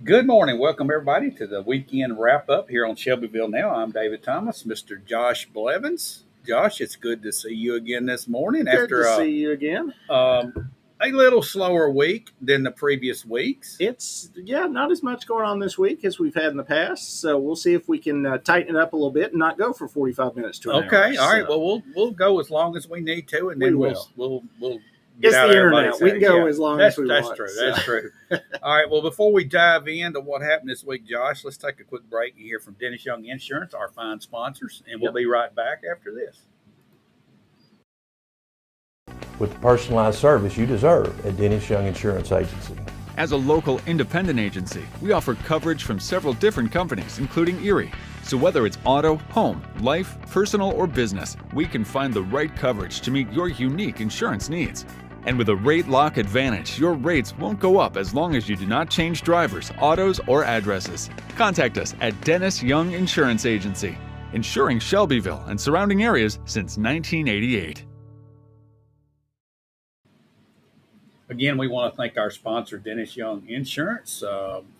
Good morning. Welcome, everybody, to the weekend wrap up here on Shelbyville Now. I'm David Thomas, Mr. Josh Blevins. Josh, it's good to see you again this morning Good to see you again. A little slower week than the previous weeks. It's not as much going on this week as we've had in the past. So we'll see if we can tighten it up a little bit and not go for 45 minutes to an hour. Okay, all right. Well, we'll go as long as we need to, and then we'll it's the internet. We can go as long as we want. That's true. That's true. All right. Well, before we dive into what happened this week, Josh, let's take a quick break and hear from Dennis Young Insurance, our fine sponsors, and we'll be right back after this. With the personalized service you deserve at Dennis Young Insurance Agency. As a local independent agency, we offer coverage from several different companies, including Erie. So whether it's auto, home, life, personal, or business, we can find the right coverage to meet your unique insurance needs. And with a rate lock advantage, your rates won't go up as long as you do not change drivers, autos, or addresses. Contact us at Dennis Young Insurance Agency, insuring Shelbyville and surrounding areas since 1988. Again, we want to thank our sponsor, Dennis Young Insurance,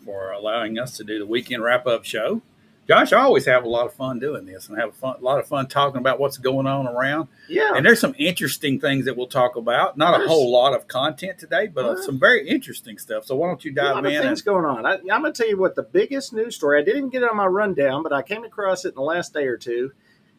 for allowing us to do the weekend wrap-up show. Josh, I always have a lot of fun doing this and have a lot of fun talking about what's going on around. Yeah. And there's some interesting things that we'll talk about. Not a whole lot of content today, but some very interesting stuff. So why don't you dive in? A lot of things going on. I'm going to tell you what the biggest news story, I didn't get it on my rundown, but I came across it in the last day or two.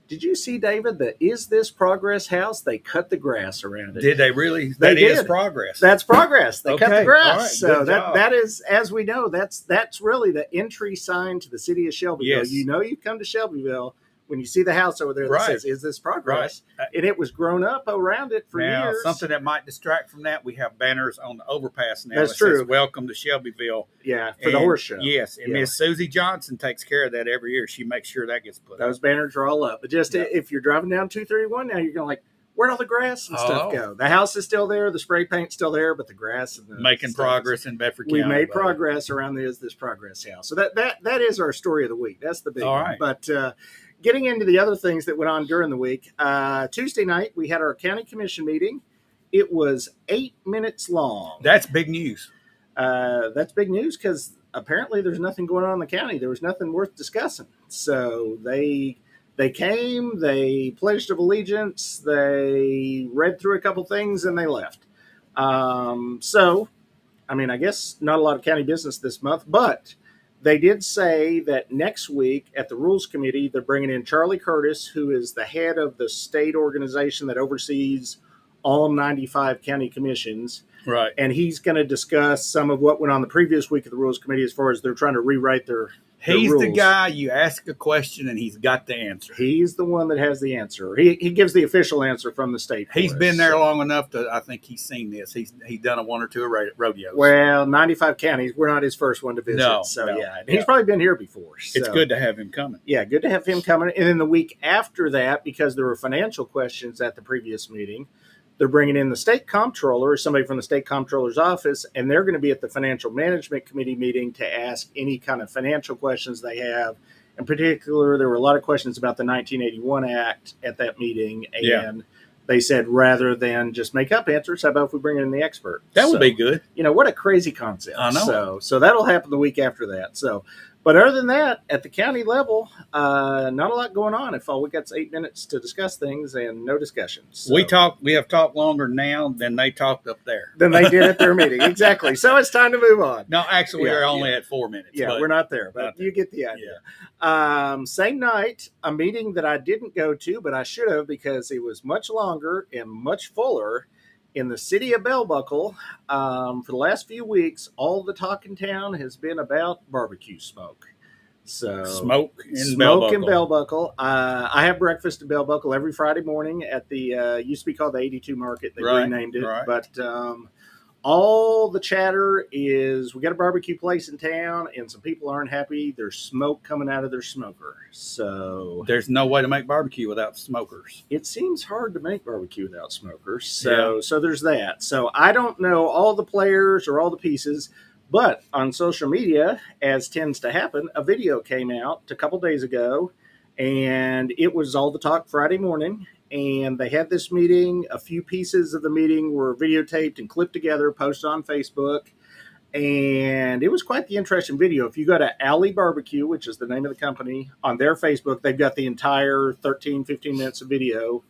Did you see, David, the Is This Progress house? They cut the grass around it. Did they really? That is progress. That's progress. They cut the grass. Right, so that is, as we know, that's really the entry sign to the city of Shelbyville. Yes. You know you've come to Shelbyville when you see the house over there that says, Is This Progress? Right. And it was grown up around it for years. Something that might distract from that, we have banners on the overpass now that says, Welcome to Shelbyville. Yeah, for the horse show. Yes, and Miss Susie Johnson takes care of that every year. She makes sure that gets put up. Those banners are all up. But just if you're driving down 231 now, you're going like, where'd all the grass and stuff go? The house is still there, the spray paint's still there, but the grass and the making progress in Bedford County. We made progress around the Is This Progress house. So that is our story of the week. That's the big one. Right. But getting into the other things that went on during the week, Tuesday night we had our county commission meeting. It was 8 minutes long. That's big news. That's big news because apparently there's nothing going on in the county. There was nothing worth discussing. So they came, they pledged of allegiance, they read through a couple things, and they left. So, I mean, I guess not a lot of county business this month, but they did say that next week at the Rules Committee, they're bringing in Charlie Curtis, who is the head of the state organization that oversees all 95 county commissions. Right. And he's going to discuss some of what went on the previous week of the Rules Committee as far as they're trying to rewrite their He's rules. The guy you ask a question and he's got the answer. He's the one that has the answer. He gives the official answer from the state. He's been there long enough to, I think he's seen this. He's done a one or two rodeos. Well, 95 counties. We're not his first one to visit. No. He's probably been here before. So. It's good to have him coming. Yeah, good to have him coming. And then the week after that, because there were financial questions at the previous meeting, they're bringing in the state comptroller, somebody from the state comptroller's office, and they're going to be at the financial management committee meeting to ask any kind of financial questions they have. In particular, there were a lot of questions about the 1981 Act at that meeting, and they said rather than just make up answers, how about if we bring in the expert? That would be good. You know, what a crazy concept. I know. So that'll happen the week after that. So. But other than that, at the county level, not a lot going on. If all we got is 8 minutes to discuss things and no discussions. So. We have talked longer now than they talked up there. Than they did at their meeting. Exactly. So it's time to move on. No, actually, we're only at 4 minutes. Yeah, we're not there, but you get the idea. Same night, a meeting that I didn't go to, but I should have because it was much longer and much fuller. In the city of Bell Buckle, for the last few weeks, all the talk in town has been about barbecue smoke. So smoke in Bell Buckle. I have breakfast in Bell Buckle every Friday morning at the used to be called the 82 Market. They renamed it, but all the chatter is we got a barbecue place in town, and some people aren't happy. There's smoke coming out of their smoker. So there's no way to make barbecue without smokers. It seems hard to make barbecue without smokers. So there's that. So I don't know all the players or all the pieces, but on social media, as tends to happen, a video came out a couple days ago, and it was all the talk Friday morning. And they had this meeting. A few pieces of the meeting were videotaped and clipped together, posted on Facebook. And it was quite the interesting video. If you go to Alley Barbecue, which is the name of the company, on their Facebook, they've got the entire 13, 15 minutes of video,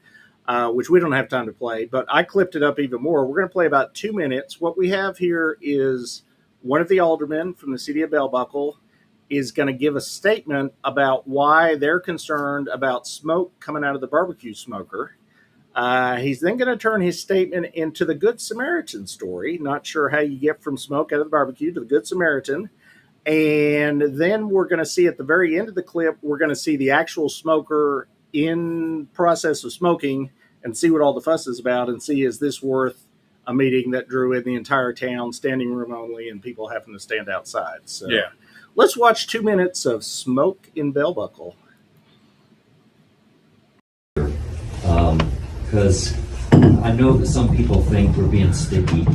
which we don't have time to play, but I clipped it up even more. We're going to play about 2 minutes. What we have here is one of the aldermen from the city of Bell Buckle is going to give a statement about why they're concerned about smoke coming out of the barbecue smoker. He's then going to turn his statement into the Good Samaritan story. Not sure how you get from smoke out of the barbecue to the Good Samaritan. And then we're going to see at the very end of the clip, we're going to see the actual smoker in process of smoking and see what all the fuss is about and see, is this worth a meeting that drew in the entire town, standing room only, and people having to stand outside. So Yeah. let's watch 2 minutes of smoke in Bell Buckle. Because I know that some people think we're being sticky.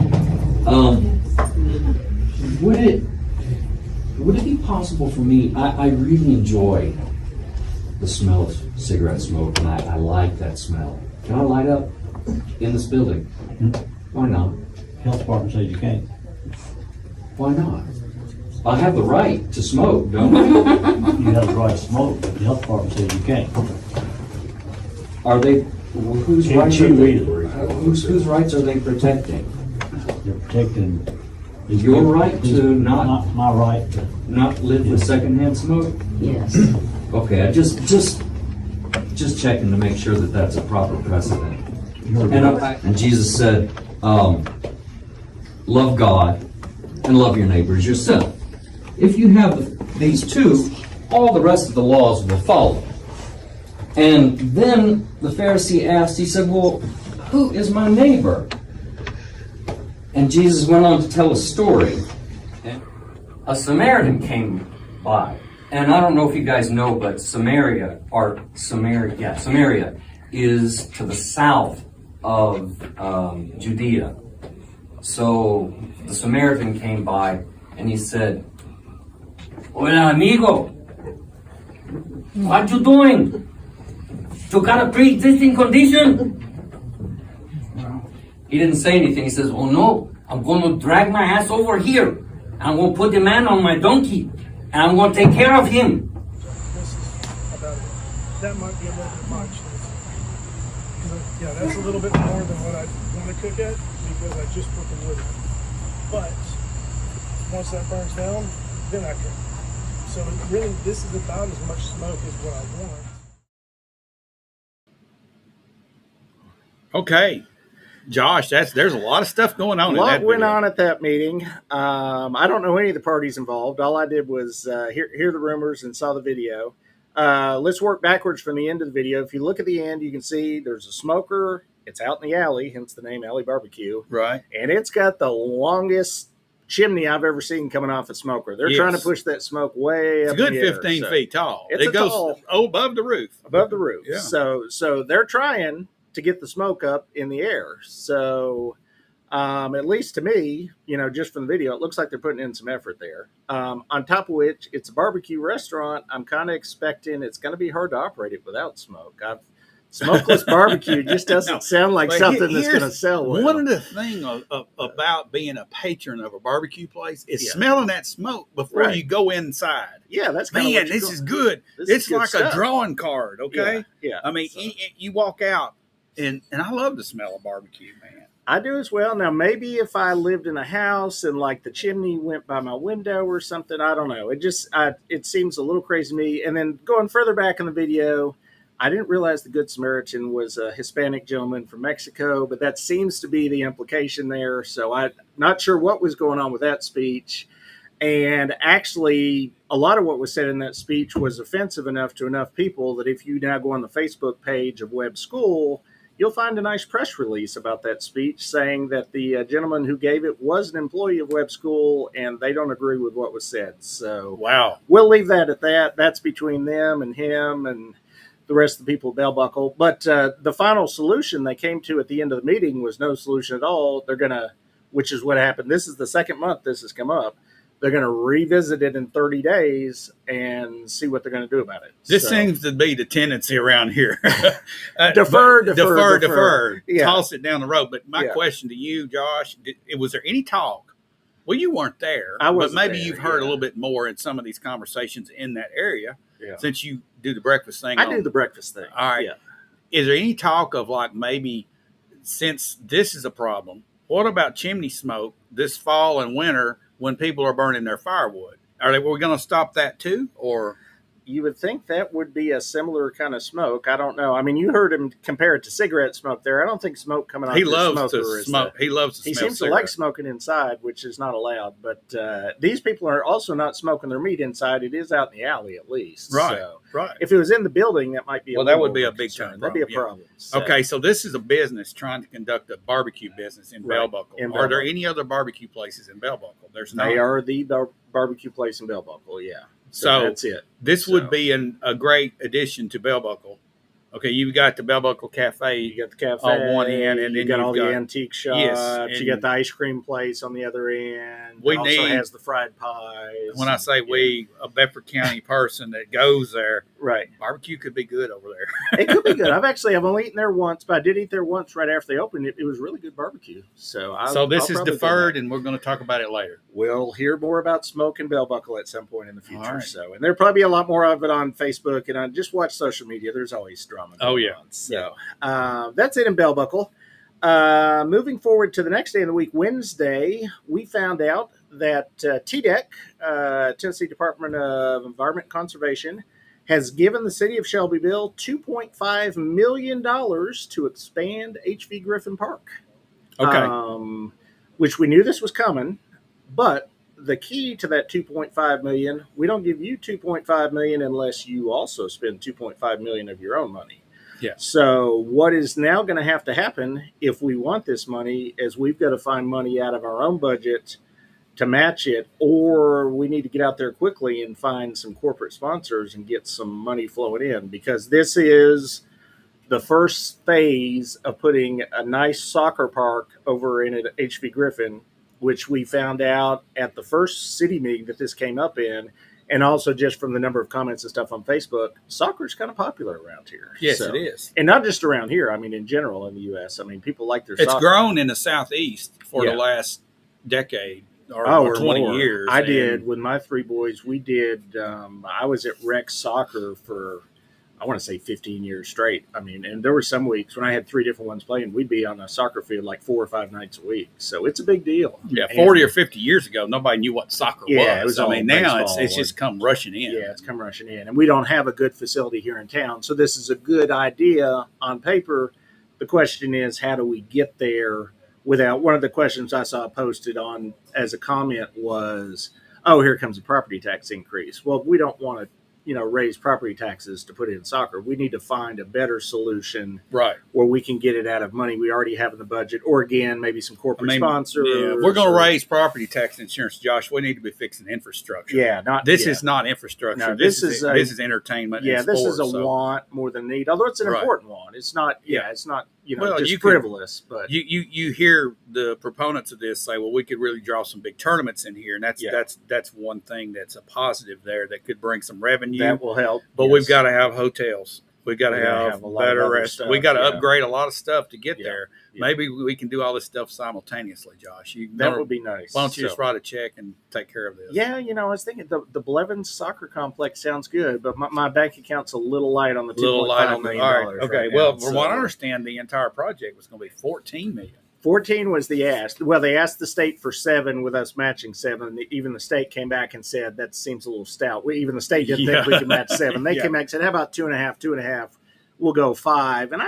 Would it be possible for me? I really enjoy the smell of cigarette smoke, and I like that smell. Can I light up in this building? Why not? Health department says you can't. Why not? I have the right to smoke, don't I? You have the right to smoke, but the health department says you can't. Are they? Whose Can't rights? chew either. Whose rights are they protecting? They're protecting. Your right to not my right to. not live with secondhand smoke? Yes. Okay, I just checking to make sure that that's a proper precedent. And Jesus said, love God and love your neighbor as yourself. If you have these two, all the rest of the laws will follow. And then the Pharisee asked, he said, well, who is my neighbor? And Jesus went on to tell a story. A Samaritan came by. And I don't know if you guys know, but Samaria is to the south of Judea. So the Samaritan came by and he said, "Hola, amigo. What you doing? You got a pre-existing condition?" He didn't say anything. He says, "Oh no, I'm going to drag my ass over here. I'm going to put the man on my donkey. And I'm going to take care of him." That might be a little bit much. Yeah, that's a little bit more than what I want to cook at because I just put the wood in. But once that burns down, then I cook. So really, this is about as much smoke as what I want. Okay. Josh, there's a lot of stuff going on. A lot in that went video. on at that meeting. I don't know any of the parties involved. All I did was hear the rumors and saw the video. Let's work backwards from the end of the video. If you look at the end, you can see there's a smoker. It's out in the alley, hence the name Alley Barbecue. Right. And it's got the longest chimney I've ever seen coming off a smoker. They're trying to push that smoke way It's up a good in the air, 15 so feet tall. it's It a goes tall- above the roof. above the roof. Yeah. So they're trying to get the smoke up in the air. So at least to me, just from the video, it looks like they're putting in some effort there. On top of which, it's a barbecue restaurant. I'm kind of expecting it's going to be hard to operate it without smoke. Smokeless barbecue just doesn't sound like But something that's here's going to sell well. One of the things about being a patron of a barbecue place is smelling that smoke before you go inside. Yeah, that's kind Man, of this is good. This is It's good like stuff. a drawing card, okay? Yeah. I mean, you walk out, and I love the smell of barbecue, man. I do as well. Now, maybe if I lived in a house and like the chimney went by my window or something, I don't know. It seems a little crazy to me. And then going further back in the video, I didn't realize the Good Samaritan was a Hispanic gentleman from Mexico, but that seems to be the implication there. So I'm not sure what was going on with that speech. And actually, a lot of what was said in that speech was offensive enough to enough people that if you now go on the Facebook page of Webb School, you'll find a nice press release about that speech saying that the gentleman who gave it was an employee of Webb School and they don't agree with what was said. So Wow. we'll leave that at that. That's between them and him and the rest of the people of Bell Buckle. But the final solution they came to at the end of the meeting was no solution at all. They're going to, which is what happened. This is the second month this has come up. They're going to revisit it in 30 days and see what they're going to do about it. This seems to be the tendency around here. Defer. Defer. Yeah. Toss it down the road. But my Yeah. question to you, Josh, was there any talk Well, you weren't there, I but wasn't maybe there, you've heard a yeah. little bit more in some of these conversations in that area Yeah. since you do the breakfast thing. I do the breakfast thing. All right. Yeah. Is there any talk of like maybe since this is a problem, what about chimney smoke this fall and winter when people are burning their firewood? We're going to stop that too, or? You would think that would be a similar kind of smoke. I don't know. I mean, you heard him compare it to cigarette smoke there. I don't think smoke coming out He of your loves to smoker is smoke. He loves to he smell seems to like cigarette. smoking inside, which is not allowed. But these people are also not smoking their meat inside. It is out in the alley at least. Right, So right. if it was in the building, that might be Well, a that little would be more a big concern. time That'd be a problem, yeah. problem. So, Okay, so this is a business trying to conduct a barbecue business in Right, Bell Buckle. in Are Bell there Buckle. any other barbecue places in Bell Buckle? There's not. they are the barbecue place in Bell Buckle. Yeah. So that's it. This So- would be a great addition to Bell Buckle. Okay, you've got the Bell Buckle Cafe. You got the cafe on one end, and you then got you've all got- the antique shops. Yes, You got and- the ice cream place on the other end. We it also need- has the fried pies. When I say we, a Bedford County person that goes there, right, barbecue could be good over there. it could be good. I've only eaten there once, but I did eat there once right after they opened it. It was really good barbecue. So So this I'll is probably go deferred, back. and we're going to talk about it later. We'll hear more about smoke and Bell Buckle at some point in the future. All right. So, and there'll probably be a lot more of it on Facebook, and I just watch social media. There's always drama. Oh, going yeah. on. So that's it in Bell Buckle. Moving forward to the next day of the week, Wednesday, we found out that TDEC, Tennessee Department of Environment and Conservation, has given the city of Shelbyville $2.5 million to expand H.V. Griffin Park. Okay. Which we knew this was coming, but the key to that 2.5 million, we don't give you 2.5 million unless you also spend 2.5 million of your own money. Yeah. So what is now going to have to happen if we want this money is we've got to find money out of our own budget to match it, or we need to get out there quickly and find some corporate sponsors and get some money flowing in, because this is the first phase of putting a nice soccer park over in HV Griffin, which we found out at the first city meeting that this came up in. And also just from the number of comments and stuff on Facebook, soccer is kind of popular around here. Yes, So- it is. And not just around here. I mean, in general in the U.S., I mean, people like their It's soccer. grown in the Southeast for Yeah. the last decade or, Oh, or 20 more. years. I and- did with my three boys. We did. I was at rec soccer for, I want to say 15 years straight. I mean, and there were some weeks when I had three different ones playing. We'd be on a soccer field like 4 or 5 nights a week. So it's a big deal. Yeah, And- 40 or 50 years ago, nobody knew what soccer Yeah, was. it was I all mean, now baseball it's just come rushing in. Yeah, it's come rushing in. And we don't have a good facility here in town. So this is a good idea on paper. The question is, how do we get there without, one of the questions I saw posted on as a comment was, oh, here comes a property tax increase. Well, we don't want to, raise property taxes to put in soccer. We need to find a better solution Right. where we can get it out of money we already have in the budget, or again, maybe some corporate sponsors. Yeah, if we're going to or- raise property tax insurance, Josh, we need to be fixing infrastructure. Yeah, not This yeah. is not infrastructure. No, this this is is a- entertainment. Yeah, and this sports, is a so want more than need. Although it's an Right. important want. It's not. Yeah, Yeah. it's not. Well, Just you could- frivolous. But You hear the proponents of this say, well, we could really draw some big tournaments in here, and that's Yeah. that's one thing that's a positive there that could bring some revenue. that will help. But yes. we've got to have hotels. We've got to We gotta have have a lot of better other rest. stuff, We got to yeah. upgrade a lot of stuff to get Yeah, there. yeah. Maybe we can do all this stuff simultaneously, Josh. That would be nice. Why don't you So- just write a check and take care of this? Yeah, I was thinking the Blevins soccer complex sounds good, but my bank account's a little light on the Little light $2.5 on the million. all right. Okay. right Well, now, from what I so- understand, the entire project was going to be 14 million. 14 was the ask. Well, they asked the state for 7 with us matching 7. Even the state came back and said that seems a little stout. Even the state didn't think we could match 7. They Yeah. came back and said, how about 2.5? We'll go 5. And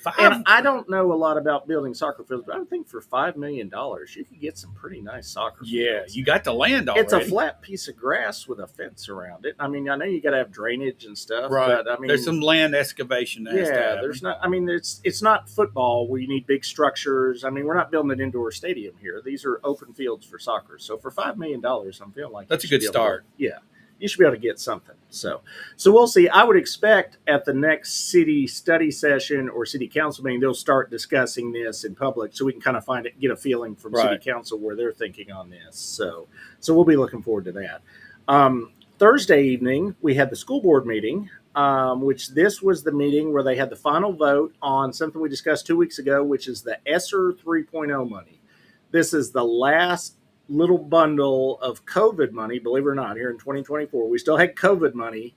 Five. I don't know a lot about building soccer fields, but I think for $5 million, you could get some pretty nice soccer Yeah, fields. you got the land already. It's a flat piece of grass with a fence around it. I mean, I know you got to have drainage and stuff, right. but I mean, There's some land excavation that has to yeah, happen. there's not. I mean, it's not football where you need big structures. I mean, we're not building an indoor stadium here. These are open fields for soccer. So for $5 million, I'm feeling like That's you a good should be able to- start. yeah, you should be able to get something. So we'll see. I would expect at the next city study session or city council meeting, they'll start discussing this in public, so we can kind of get a feeling from Right. city council where they're thinking on this. So we'll be looking forward to that. Thursday evening, we had the school board meeting, which this was the meeting where they had the final vote on something we discussed 2 weeks ago, which is the ESSER 3.0 money. This is the last little bundle of COVID money, believe it or not, here in 2024. We still had COVID money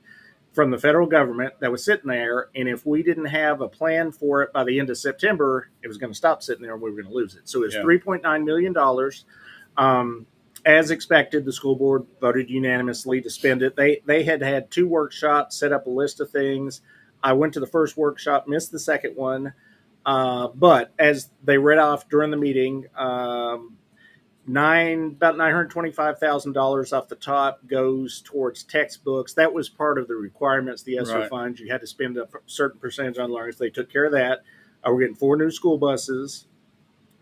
from the federal government that was sitting there. And if we didn't have a plan for it by the end of September, it was going to stop sitting there and we were going to lose it. So it was $3.9 million. As expected, the school board voted unanimously to spend it. They had 2 workshops, set up a list of things. I went to the first workshop, missed the second one. But as they read off during the meeting, about $925,000 off the top goes towards textbooks. That was part of the requirements, the ESSER funds. You had to spend a certain percentage on learners. They took care of that. We're getting 4 new school buses.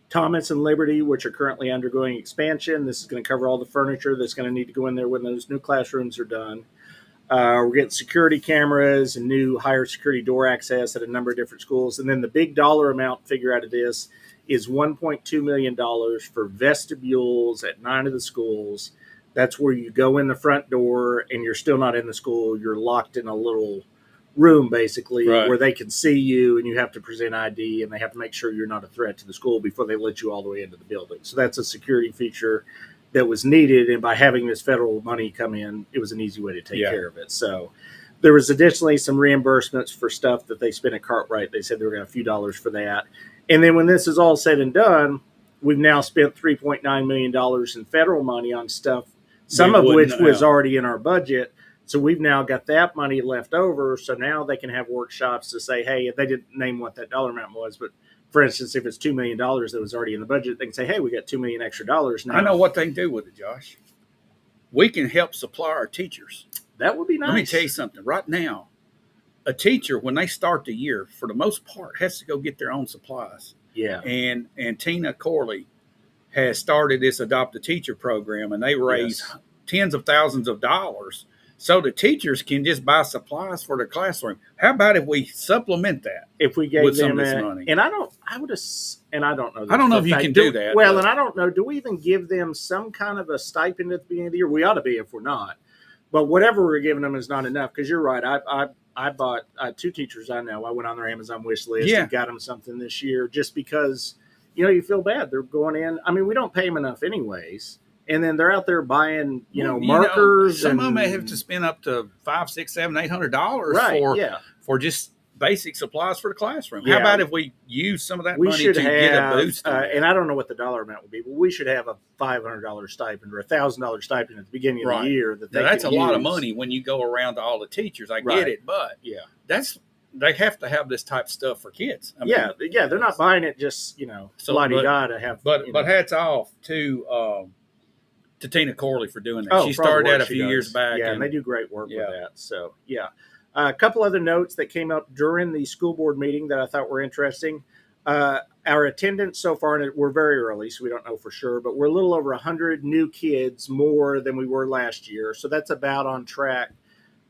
Thomas and Liberty, which are currently undergoing expansion. This is going to cover all the furniture that's going to need to go in there when those new classrooms are done. We're getting security cameras and new higher security door access at a number of different schools. And then the big dollar amount figure out of this is $1.2 million for vestibules at 9 of the schools. That's where you go in the front door and you're still not in the school. You're locked in a little room, basically, where they can see you and you have to present ID and they have to make sure you're not a threat to the school before they let you all the way into the building. So that's a security feature that was needed. And by having this federal money come in, it was an easy way to take care of it. So there was additionally some reimbursements for stuff that they spent at Cartwright. They said they were going to a few dollars for that. And then when this is all said and done, we've now spent $3.9 million in federal money on stuff, some of which was already in our budget. So we've now got that money left over. So now they can have workshops to say, hey, if they didn't name what that dollar amount was, but for instance, if it's $2 million that was already in the budget, they can say, hey, we got $2 million extra dollars now. I know what they can do with it, Josh. We can help supply our teachers. That would be nice. Let me tell you something. Right now, a teacher, when they start the year, for the most part, has to go get their own supplies. Yeah. And Tina Corley has started this Adopt a Teacher program, and they raise tens of thousands of dollars so the teachers can just buy supplies for their classroom. How about if we supplement that? If we gave with them some of this money? And I don't know. I don't know if you can do that. Well, and I don't know. Do we even give them some kind of a stipend at the beginning of the year? We ought to be if we're not. But whatever we're giving them is not enough. Because you're right. I bought 2 teachers I know. I went on their Amazon wish list and got them something this year just because, you feel bad. They're going in. I mean, we don't pay them enough anyways. And then they're out there buying, markers. Some of them may have to spend up to $500, $600, $800 for just basic supplies for the classroom. How about if we use some of that money to get a boost? And I don't know what the dollar amount would be, but we should have a $500 stipend or $1,000 stipend at the beginning of the year. That's a lot of money when you go around to all the teachers. I get it, but they have to have this type of stuff for kids. I mean, they're not buying it just la-di-da to have. But hats off to Tina Corley for doing that. She started that a few years back. Yeah, and they do great work with that. So, a couple other notes that came up during the school board meeting that I thought were interesting. Our attendance so far, and we're very early, so we don't know for sure, but we're a little over 100 new kids more than we were last year. So that's about on track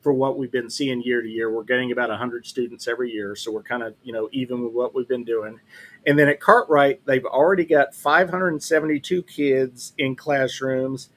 for what we've been seeing year to year. We're getting about 100 students every year. So we're kind of, even with what we've been doing. And then at Cartwright, they've already got 572 kids in classrooms.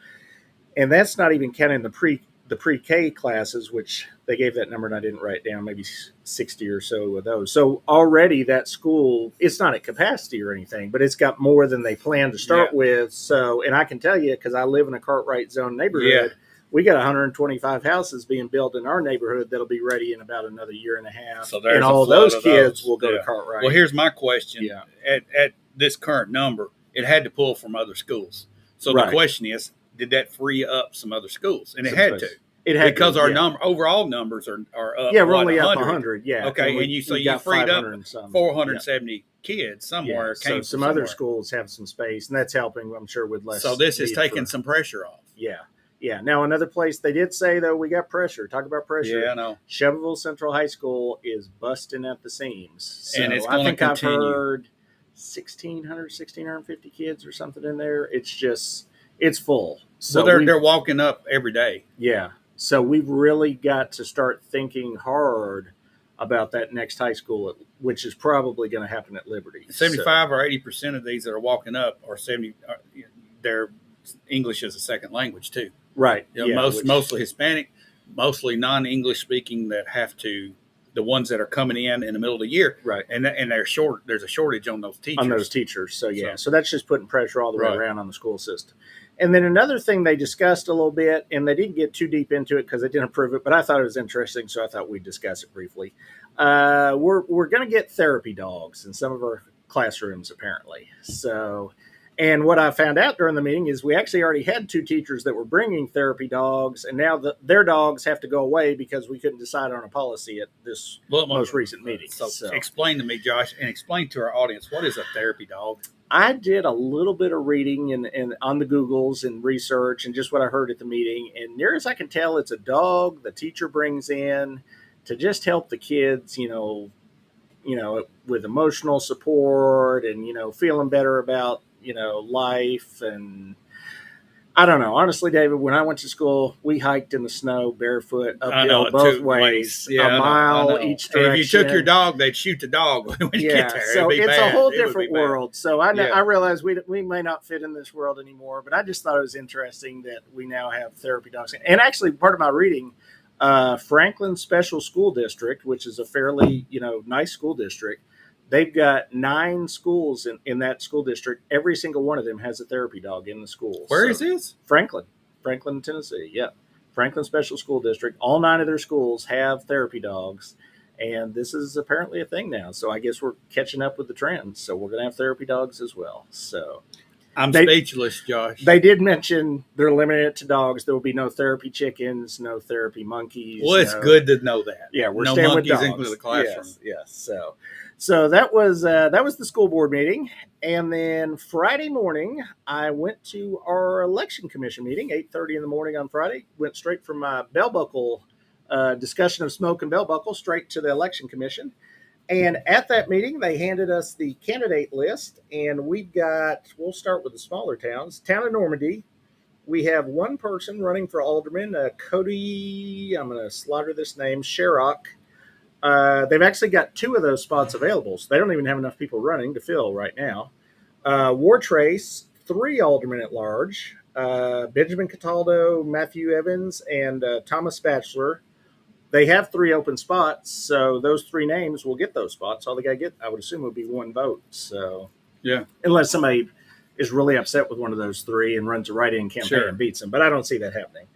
And that's not even counting the pre-K classes, which they gave that number and I didn't write down, maybe 60 or so of those. So already that school, it's not at capacity or anything, but it's got more than they planned to start with. So, and I can tell you, because I live in a Cartwright zone neighborhood, we got 125 houses being built in our neighborhood that'll be ready in about another year and a half. So and all those kids will go to Cartwright. Well, here's my question. At this current number, it had to pull from other schools. So the question is, did that free up some other schools? And it had to. It had because to, our overall numbers are up. Yeah, we're only up 100. Yeah. Okay, and you freed up 470 kids somewhere. So some other schools have some space, and that's helping, I'm sure, with less. So this is taking some pressure off. Yeah. Yeah. Now, another place they did say, though, we got pressure. Talk about pressure. Yeah, I know. Shelbyville Central High School is busting at the seams. So and it's going to continue. I've heard 1,650 kids or something in there. It's full. So they're walking up every day. Yeah. So we've really got to start thinking hard about that next high school, which is probably going to happen at Liberty. 75 or 80% of these that are walking up are they're English as a second language too. Right. Mostly Hispanic, mostly non-English speaking that have to, the ones that are coming in the middle of the year. Right. And they're short. There's a shortage on those teachers. So that's just putting pressure all the way around on the school system. And then another thing they discussed a little bit, and they didn't get too deep into it because they didn't approve it, but I thought it was interesting, so I thought we'd discuss it briefly. We're going to get therapy dogs in some of our classrooms, apparently. So, and what I found out during the meeting is we actually already had 2 teachers that were bringing therapy dogs, and now their dogs have to go away because we couldn't decide on a policy at this most recent meeting. So explain to me, Josh, and explain to our audience, what is a therapy dog? I did a little bit of reading and on the Googles and research and just what I heard at the meeting. And near as I can tell, it's a dog the teacher brings in to just help the kids, with emotional support and, feeling better about, life. And I don't know. Honestly, David, when I went to school, we hiked in the snow barefoot uphill both ways, a mile each direction. And if you took your dog, they'd shoot the dog when you get there. So it's bad. a whole different world. So I realize we may not fit in this world anymore, but I just thought it was interesting that we now have therapy dogs. And actually, part of my reading, Franklin Special School District, which is a fairly nice school district, they've got 9 schools in that school district. Every single one of them has a therapy dog in the school. Where is this? Franklin, Tennessee. Yeah. Franklin Special School District. All 9 of their schools have therapy dogs. And this is apparently a thing now. So I guess we're catching up with the trends. So we're going to have therapy dogs as well. So I'm speechless, Josh. They did mention they're limiting it to dogs. There will be no therapy chickens, no therapy monkeys. Well, it's good to know that. Yeah, we're no staying monkeys with dogs. into the classroom. Yes. So that was the school board meeting, and then Friday morning I went to our election commission meeting, 8:30 in the morning on Friday. Went straight from my bell buckle discussion of smoke and bell buckle straight to the election commission. And at that meeting, they handed us the candidate list, and we'll start with the smaller towns. Town of Normandy, we have one person running for alderman, Cody, I'm going to slaughter this name, Sherrock. They've actually got 2 of those spots available, so they don't even have enough people running to fill right now. Wartrace, 3 aldermen at large, Benjamin Cataldo, Matthew Evans, and Thomas Batchelor. They have 3 open spots, so those 3 names will get those spots. All they got to get, I would assume, would be 1 vote. So, yeah, unless somebody is really upset with one of those 3 and runs a write-in campaign and beats them, but I don't see that happening.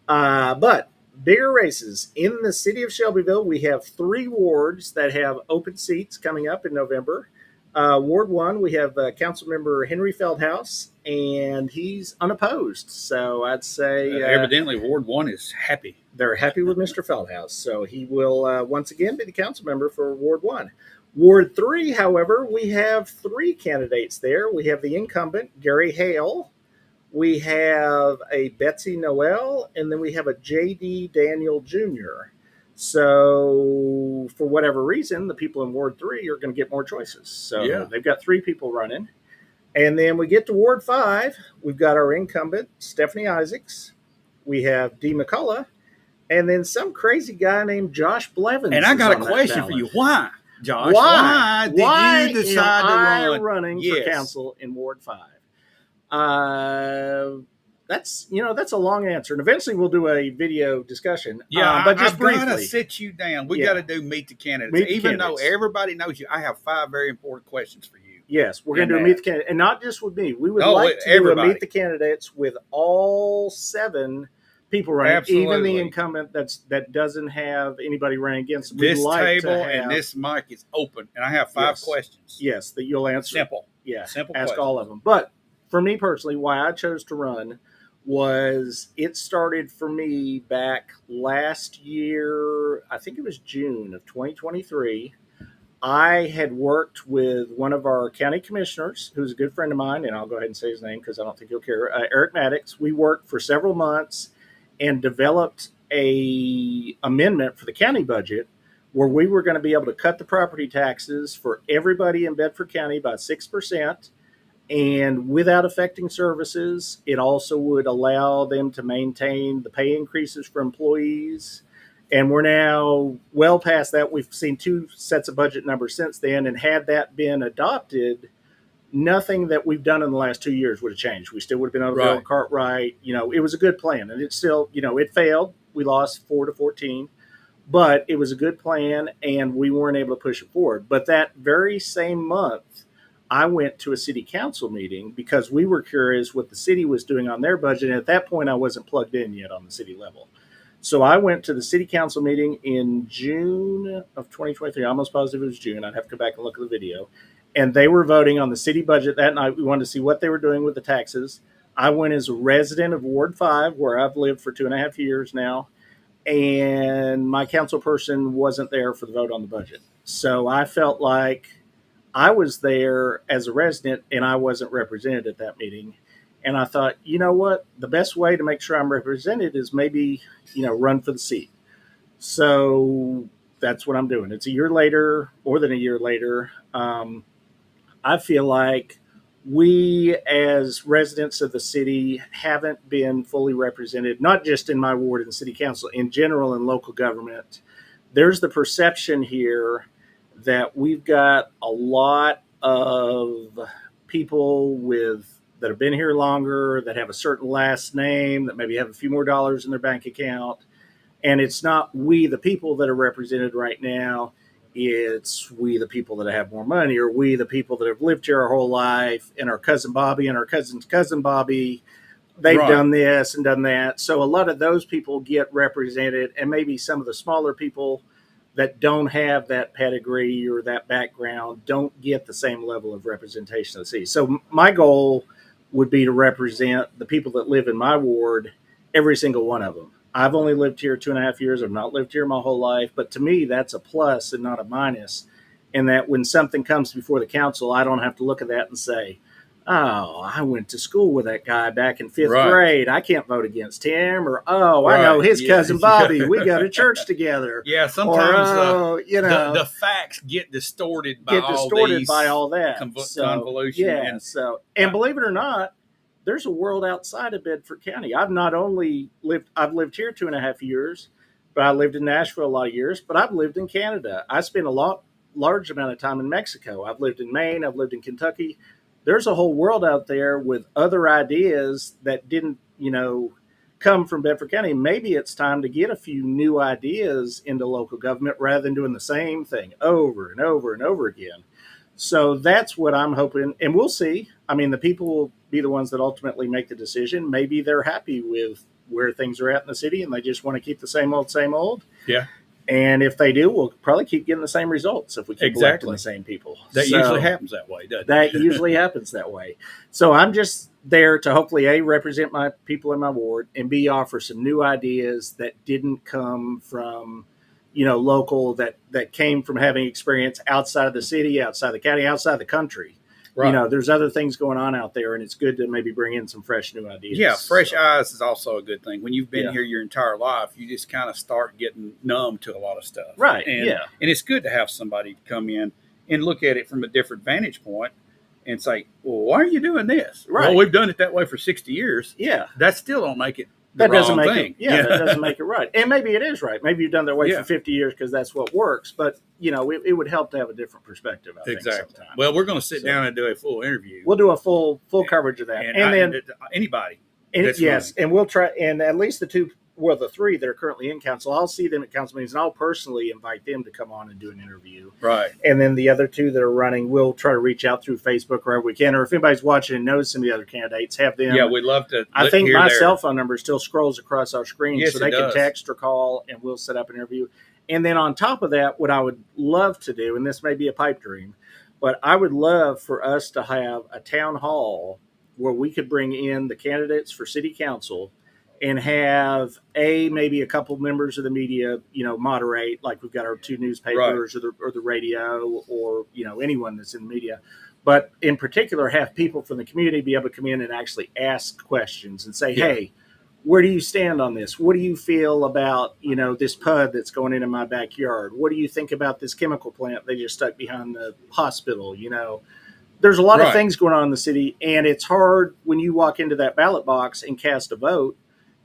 But bigger races in the city of Shelbyville, we have 3 wards that have open seats coming up in November. Ward 1, we have Councilmember Henry Feldhaus, and he's unopposed. So I'd say evidently Ward 1 is happy. They're happy with Mr. Feldhaus. So he will once again be the council member for Ward 1. Ward 3, however, we have 3 candidates there. We have the incumbent, Gary Hale. We have a Betsy Noel, and then we have a J.D. Daniel Jr. So for whatever reason, the people in Ward 3 are going to get more choices. So they've got 3 people running. And then we get to Ward 5. We've got our incumbent, Stephanie Isaacs. We have Dee McCullough. And then some crazy guy named Josh Blevins. And I got a question for you. Why, Josh? Why did you decide to run? Running for council in Ward 5? That's a long answer, and eventually we'll do a video discussion. Yeah, but just I've briefly, got to sit you down. We got to do meet the candidates, even though everybody knows you. I have 5 very important questions for you. Yes, we're going to do a meet the candidates, and not just with me. We would like to do a meet the candidates with all 7 people running, even the incumbent that doesn't have anybody running against them. This table and this mic is open, and I have 5 questions. Yes, that you'll answer. Simple. Yeah, simple. Ask questions. all of them. But for me personally, why I chose to run was it started for me back last year. I think it was June of 2023. I had worked with one of our county commissioners, who's a good friend of mine, and I'll go ahead and say his name because I don't think he'll care, Eric Maddox. We worked for several months and developed a amendment for the county budget where we were going to be able to cut the property taxes for everybody in Bedford County by 6%. And without affecting services, it also would allow them to maintain the pay increases for employees. And we're now well past that. We've seen 2 sets of budget numbers since then. And had that been adopted, nothing that we've done in the last 2 years would have changed. We still would have been able to build Cartwright. It was a good plan. And it still, it failed. We lost 4-14. But it was a good plan, and we weren't able to push it forward. But that very same month, I went to a city council meeting because we were curious what the city was doing on their budget. And at that point, I wasn't plugged in yet on the city level. So I went to the city council meeting in June of 2023. I'm almost positive it was June. I'd have to go back and look at the video. And they were voting on the city budget that night. We wanted to see what they were doing with the taxes. I went as a resident of Ward 5, where I've lived for 2.5 years now. And my council person wasn't there for the vote on the budget. So I felt like I was there as a resident and I wasn't represented at that meeting. And I thought, you know what? The best way to make sure I'm represented is maybe, run for the seat. So that's what I'm doing. It's a year later, more than a year later. I feel like we as residents of the city haven't been fully represented, not just in my ward and city council, in general in local government. There's the perception here that we've got a lot of people that have been here longer, that have a certain last name, that maybe have a few more dollars in their bank account. And it's not we, the people, that are represented right now. It's we, the people that have more money, or we, the people that have lived here our whole life, and our cousin Bobby and our cousin's cousin Bobby, they've done this and done that. So a lot of those people get represented, and maybe some of the smaller people that don't have that pedigree or that background don't get the same level of representation of the city. So my goal would be to represent the people that live in my ward, every single one of them. I've only lived here 2.5 years. I've not lived here my whole life. But to me, that's a plus and not a minus. And that when something comes before the council, I don't have to look at that and say, oh, I went to school with that guy back in 5th grade. I can't vote against him. Or, I know his cousin Bobby. We go to church together. Yeah, sometimes or, the facts get distorted by all that convolution. Yeah. And believe it or not, there's a world outside of Bedford County. I've lived here 2.5 years, but I lived in Nashville a lot of years, but I've lived in Canada. I spent large amount of time in Mexico. I've lived in Maine. I've lived in Kentucky. There's a whole world out there with other ideas that didn't, come from Bedford County. Maybe it's time to get a few new ideas into local government rather than doing the same thing over and over and over again. So that's what I'm hoping. And we'll see. I mean, the people will be the ones that ultimately make the decision. Maybe they're happy with where things are at in the city and they just want to keep the same old. Yeah. And if they do, we'll probably keep getting the same results if we keep electing the same people. That usually happens that way, doesn't it? That usually happens that way. So I'm just there to hopefully, A, represent my people in my ward, and B, offer some new ideas that didn't come from, local, that came from having experience outside of the city, outside the county, outside the country. Right. There's other things going on out there, and it's good to maybe bring in some fresh new ideas. Yeah, fresh eyes is also a good thing. When you've been here your entire life, you just kind of start getting numb to a lot of stuff. Right, and it's good to have somebody come in and look at it from a different vantage point and say, well, why are you doing this? Right. Well, we've done it that way for 60 years. Yeah. That still don't make it that doesn't make thing. That doesn't make it right. And maybe it is right. Maybe you've done that way for 50 years because that's what works. But, it would help to have a different perspective, I think, sometime. Well, we're going to sit down and do a full interview. We'll do a full coverage of that. And then anybody. And we'll try, and at least the three that are currently in council, I'll see them at council meetings, and I'll personally invite them to come on and do an interview. Right. And then the other two that are running, we'll try to reach out through Facebook wherever we can. Or if anybody's watching and knows some of the other candidates, have them. Yeah, we'd love to. I think my cell phone number still scrolls across our screen, yes, so they can text or call, and we'll set up an interview. And then on top of that, what I would love to do, and this may be a pipe dream, but I would love for us to have a town hall where we could bring in the candidates for city council and have maybe a couple members of the media, moderate, like we've got our two newspapers or the radio or, anyone that's in the media. But in particular, have people from the community be able to come in and actually ask questions and say, hey, where do you stand on this? What do you feel about, this PUD that's going into my backyard? What do you think about this chemical plant they just stuck behind the hospital? There's a lot of things going on in the city, and it's hard when you walk into that ballot box and cast a vote.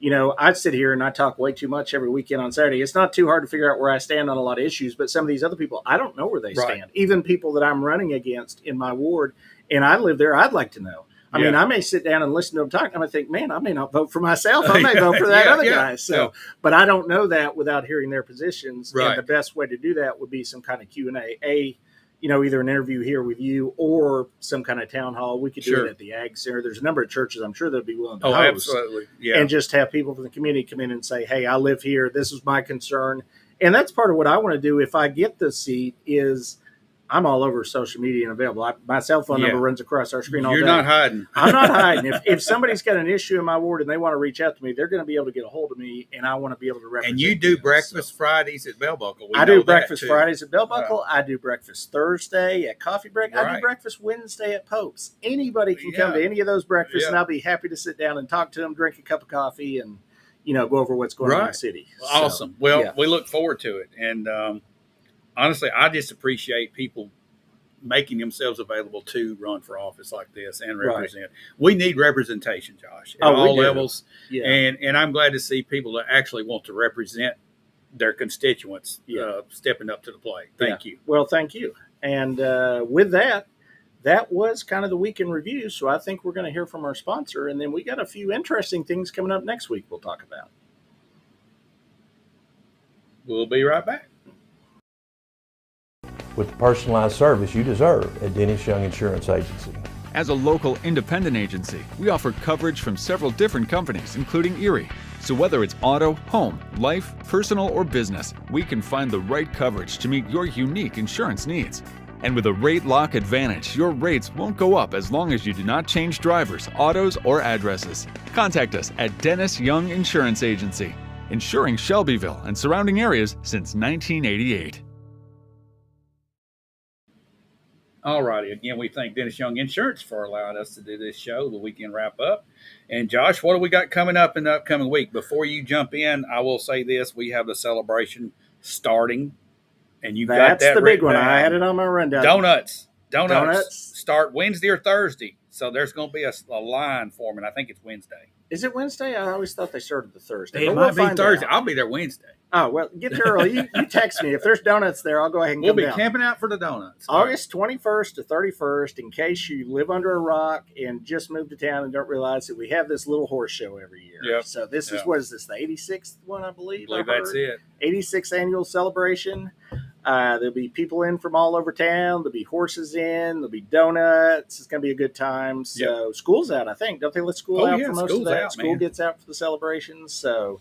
I sit here and I talk way too much every weekend on Saturday. It's not too hard to figure out where I stand on a lot of issues, but some of these other people, I don't know where they stand. Even people that I'm running against in my ward, and I live there, I'd like to know. I mean, I may sit down and listen to them talk, and I think, man, I may not vote for myself. I may vote for that other guy. So, but I don't know that without hearing their positions. Right. And the best way to do that would be some kind of Q&A. either an interview here with you or some kind of town hall. We could do Sure. it at the Ag Center. There's a number of churches I'm sure they'd be willing to Oh, host. absolutely. Yeah. And just have people from the community come in and say, hey, I live here. This is my concern. And that's part of what I want to do if I get the seat is I'm all over social media and available. My cell phone number runs across our screen all You're day. not hiding. I'm not hiding. If somebody's got an issue in my ward and they want to reach out to me, they're going to be able to get a hold of me, and I want to be able to represent And you do them. breakfast So, Fridays at Bell Buckle. We I know do that, breakfast too. Fridays at Bell Buckle. I do breakfast Thursday at Coffee Break. I Right. do breakfast Wednesday at Pope's. Anybody can come Yeah. to any of those breakfasts, and Yeah. I'll be happy to sit down and talk to them, drink a cup of coffee, and go over what's going on in the Right. city. Awesome. Well, yeah. we look forward to it. And honestly, I just appreciate people making themselves available to run for office like this and represent. We need representation, Josh, at Oh, we all do. levels. Yeah. And I'm glad to see people that actually want to represent their constituents stepping up to the plate. Thank you. Well, thank you. And with that was kind of the week in review. So I think we're going to hear from our sponsor, and then we got a few interesting things coming up next week we'll talk about. We'll be right back. with the personalized service you deserve at Dennis Young Insurance Agency. As a local independent agency, we offer coverage from several different companies, including Erie. So whether it's auto, home, life, personal, or business, we can find the right coverage to meet your unique insurance needs. And with a rate lock advantage, your rates won't go up as long as you do not change drivers, autos, or addresses. Contact us at Dennis Young Insurance Agency, insuring Shelbyville and surrounding areas since 1988. All righty. Again, we thank Dennis Young Insurance for allowing us to do this show, the weekend wrap up. And Josh, what do we got coming up in the upcoming week? Before you jump in, I will say this: we have the celebration starting, and you got That's that the big written one. down. I had it on my rundown. Donuts Donuts. start Wednesday or Thursday. So there's going to be a line forming. I think it's Wednesday. Is it Wednesday? I always thought they started the Thursday. It but might we'll be find Thursday. out. I'll be there Wednesday. Oh, well, get there early. You text me. If there's donuts there, I'll go ahead and We'll come be down. camping out for the donuts. August 21st to 31st, in case you live under a rock and just moved to town and don't realize that we have this little horse show every year. Yep. So this is, Yep. what is this, the 86th one, I believe? I believe that's it. 86th annual celebration. There'll be people in from all over town. There'll be horses in. There'll be donuts. It's going to be a good time. So school's out, I think. Don't they let school out for most of school's that? out, School man. gets out for the celebrations. So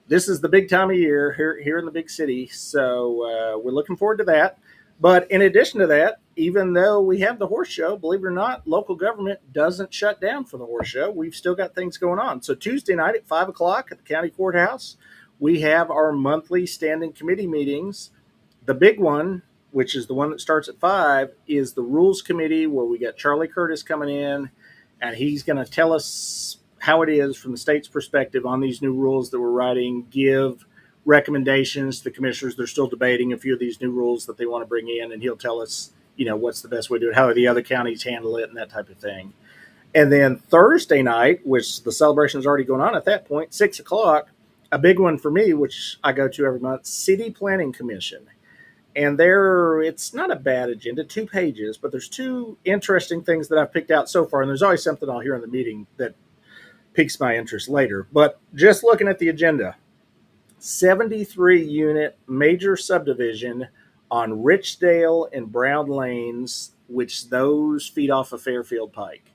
this is the big time of year here in the big city. So we're looking forward to that. But in addition to that, even though we have the horse show, believe it or not, local government doesn't shut down for the horse show. We've still got things going on. So Tuesday night at 5 o'clock at the county courthouse, we have our monthly standing committee meetings. The big one, which is the one that starts at 5, is the rules committee, where we got Charlie Curtis coming in, and he's going to tell us how it is from the state's perspective on these new rules that we're writing, give recommendations to the commissioners. They're still debating a few of these new rules that they want to bring in, and he'll tell us, what's the best way to do it, how the other counties handle it, and that type of thing. And then Thursday night, which the celebration is already going on at that point, 6 o'clock, a big one for me, which I go to every month, City Planning Commission. And it's not a bad agenda, 2 pages, but there's 2 interesting things that I've picked out so far. And there's always something I'll hear in the meeting that piques my interest later. But just looking at the agenda, 73 unit major subdivision on Richdale and Brown Lanes, which those feed off of Fairfield Pike.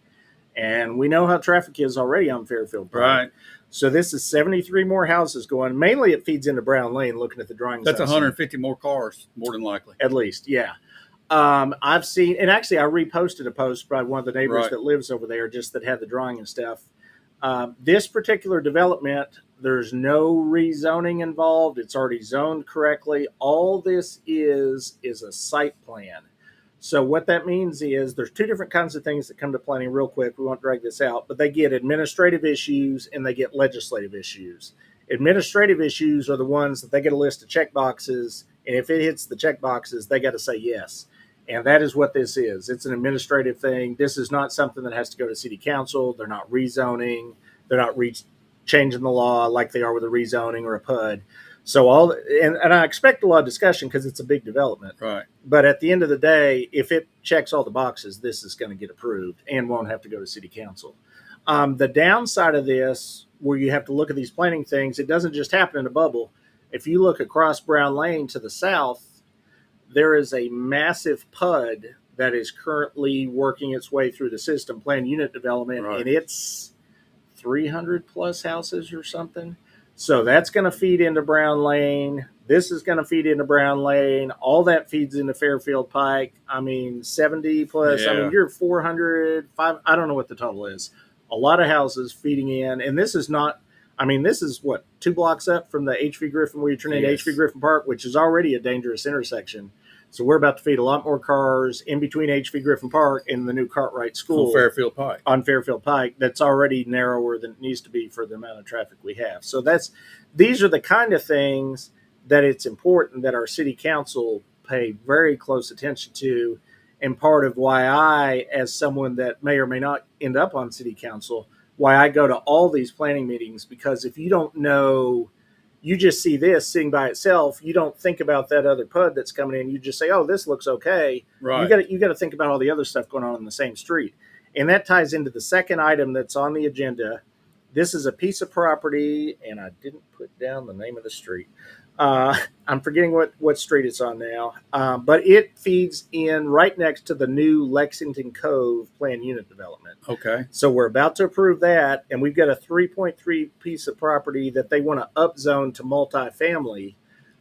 And we know how traffic is already on Fairfield Pike. Right. So this is 73 more houses going. Mainly it feeds into Brown Lane, looking at the drawings. That's I've seen. 150 more cars, more than likely. At least, yeah. I've seen, and actually I reposted a post by one of the neighbors Right. that lives over there, just that had the drawing and stuff. This particular development, there's no rezoning involved. It's already zoned correctly. All this is a site plan. So what that means is there's 2 different kinds of things that come to planning real quick. We won't drag this out, but they get administrative issues and they get legislative issues. Administrative issues are the ones that they get a list of check boxes, and if it hits the check boxes, they got to say yes. And that is what this is. It's an administrative thing. This is not something that has to go to city council. They're not rezoning. They're not changing the law like they are with a rezoning or a PUD. So and I expect a lot of discussion because it's a big development. Right. But at the end of the day, if it checks all the boxes, this is going to get approved and won't have to go to city council. The downside of this, where you have to look at these planning things, it doesn't just happen in a bubble. If you look across Brown Lane to the south, there is a massive PUD that is currently working its way through the system, planned unit development, Right. and it's 300 plus houses or something. So that's going to feed into Brown Lane. This is going to feed into Brown Lane. All that feeds into Fairfield Pike. I mean, 70 plus. I Yeah. mean, you're 400, 5. I don't know what the total is. A lot of houses feeding in. And this is not, I mean, this is what, 2 blocks up from the H.V. Griffin, where you turn into Yes. H.V. Griffin Park, which is already a dangerous intersection. So we're about to feed a lot more cars in between H.V. Griffin Park and the new Cartwright School On Fairfield Pike. on Fairfield Pike. That's already narrower than it needs to be for the amount of traffic we have. So these are the kind of things that it's important that our city council pay very close attention to, and part of why I, as someone that may or may not end up on city council, why I go to all these planning meetings, because if you don't know, you just see this sitting by itself, you don't think about that other PUD that's coming in. You just say, oh, this looks okay. Right. You got to think about all the other stuff going on the same street. And that ties into the second item that's on the agenda. This is a piece of property, and I didn't put down the name of the street. I'm forgetting what street it's on now, but it feeds in right next to the new Lexington Cove planned unit development. Okay. So we're about to approve that, and we've got a 3.3 piece of property that they want to upzone to multifamily.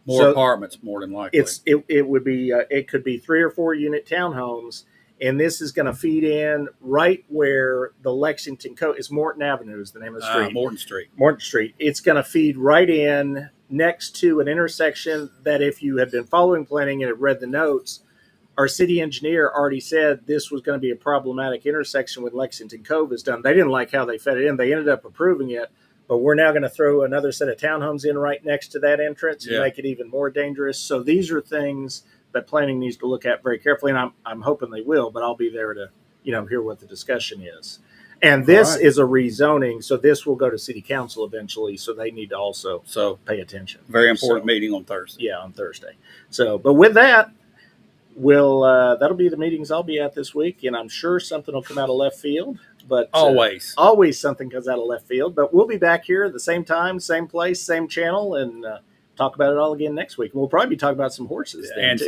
More So apartments, more than likely. it would be it could be 3 or 4 unit townhomes, and this is going to feed in right where the Lexington Cove is. Morton Avenue is the name of the street. Morton Street. Morton Street. It's going to feed right in next to an intersection that, if you have been following planning and have read the notes, our city engineer already said this was going to be a problematic intersection when Lexington Cove is done. They didn't like how they fed it in. They ended up approving it, but we're now going to throw another set of townhomes in right next to that entrance and Yeah. make it even more dangerous. So these are things that planning needs to look at very carefully, and I'm hoping they will, but I'll be there to, hear what the discussion is. And this right. is a rezoning, so this will go to city council eventually, so they need to also So pay attention. very important So, meeting on Thursday. Yeah, on Thursday. So, but with that, that'll be the meetings I'll be at this week, and I'm sure something will come out of left field. But always something comes out of left field. But we'll be back here at the same time, same place, same channel, and talk about it all again next week. We'll probably be talking about some horses then, And too.